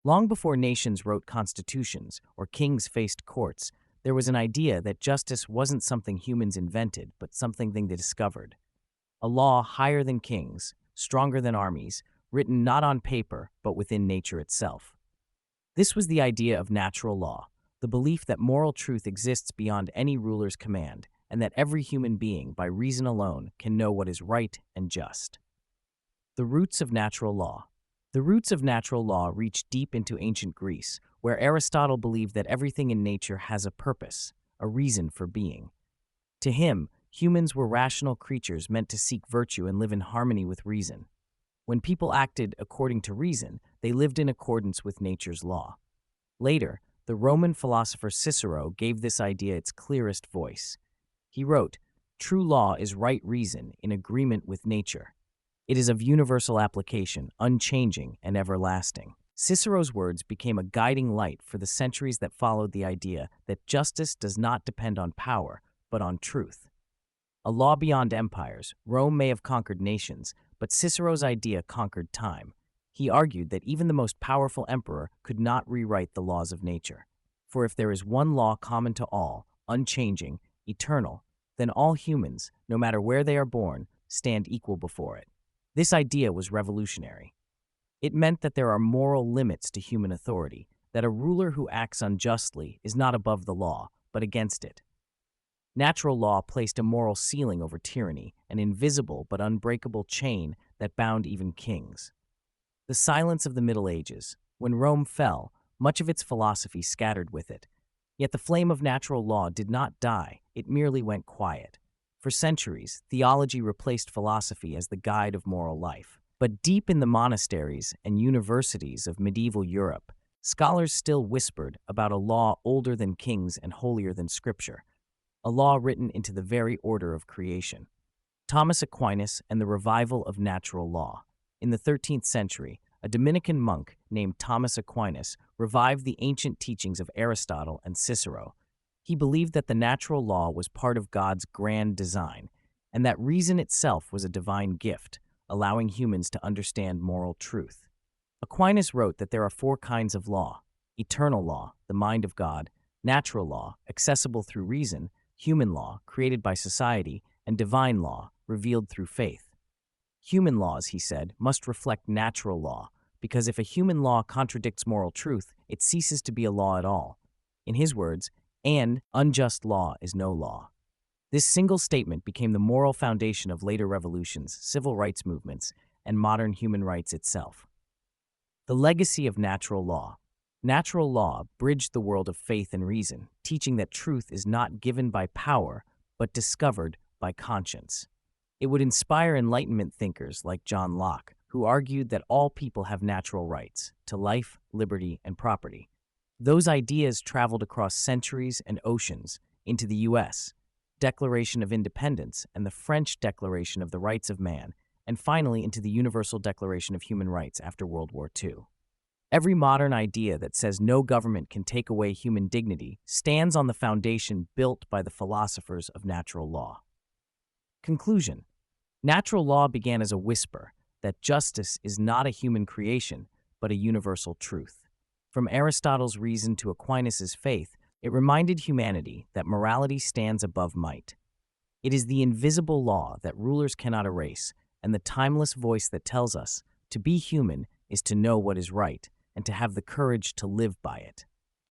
Long before nations wrote constitutions or kings faced courts, there was an idea that justice wasn't something humans invented, but something they discovered. A law higher than kings, stronger than armies, written not on paper, but within nature itself. This was the idea of natural law, the belief that moral truth exists beyond any ruler's command, and that every human being, by reason alone, can know what is right and just. The roots of natural law. The roots of natural law reach deep into ancient Greece, where Aristotle believed that everything in nature has a purpose, a reason for being. To him, humans were rational creatures meant to seek virtue and live in harmony with reason. When people acted according to reason, they lived in accordance with nature's law. Later, the Roman philosopher Cicero gave this idea its clearest voice. He wrote, "True law is right reason in agreement with nature. It is of universal application, unchanging and everlasting." Cicero's words became a guiding light for the centuries that followed the idea that justice does not depend on power, but on truth. A law beyond empires, Rome may have conquered nations, but Cicero's idea conquered time. He argued that even the most powerful emperor could not rewrite the laws of nature. For if there is one law common to all, unchanging, eternal, then all humans, no matter where they are born, stand equal before it. This idea was revolutionary. It meant that there are moral limits to human authority, that a ruler who acts unjustly is not above the law, but against it. Natural law placed a moral ceiling over tyranny, an invisible but unbreakable chain that bound even kings. The silence of the Middle Ages. When Rome fell, much of its philosophy scattered with it. Yet the flame of natural law did not die, it merely went quiet. For centuries, theology replaced philosophy as the guide of moral life. But deep in the monasteries and universities of medieval Europe, scholars still whispered about a law older than kings and holier than Scripture, a law written into the very order of creation. Thomas Aquinas and the revival of natural law. In the 13th century, a Dominican monk named Thomas Aquinas revived the ancient teachings of Aristotle and Cicero. He believed that the natural law was part of God's grand design, and that reason itself was a divine gift, allowing humans to understand moral truth. Aquinas wrote that there are four kinds of law: eternal law, the mind of God; natural law, accessible through reason; human law, created by society; and divine law, revealed through faith. Human laws, he said, must reflect natural law, because if a human law contradicts moral truth, it ceases to be a law at all. In his words, "An unjust law is no law." This single statement became the moral foundation of later revolutions, civil rights movements, and modern human rights itself. The legacy of natural law. Natural law bridged the world of faith and reason, teaching that truth is not given by power, but discovered by conscience. It would inspire Enlightenment thinkers like John Locke, who argued that all people have natural rights to life, liberty, and property. Those ideas traveled across centuries and oceans into the U.S., Declaration of Independence, and the French Declaration of the Rights of Man, and finally into the Universal Declaration of Human Rights after World War II. Every modern idea that says no government can take away human dignity stands on the foundation built by the philosophers of natural law. Conclusion. Natural law began as a whisper that justice is not a human creation, but a universal truth. From Aristotle's reason to Aquinas' faith, it reminded humanity that morality stands above might. It is the invisible law that rulers cannot erase, and the timeless voice that tells us to be human is to know what is right and to have the courage to live by it.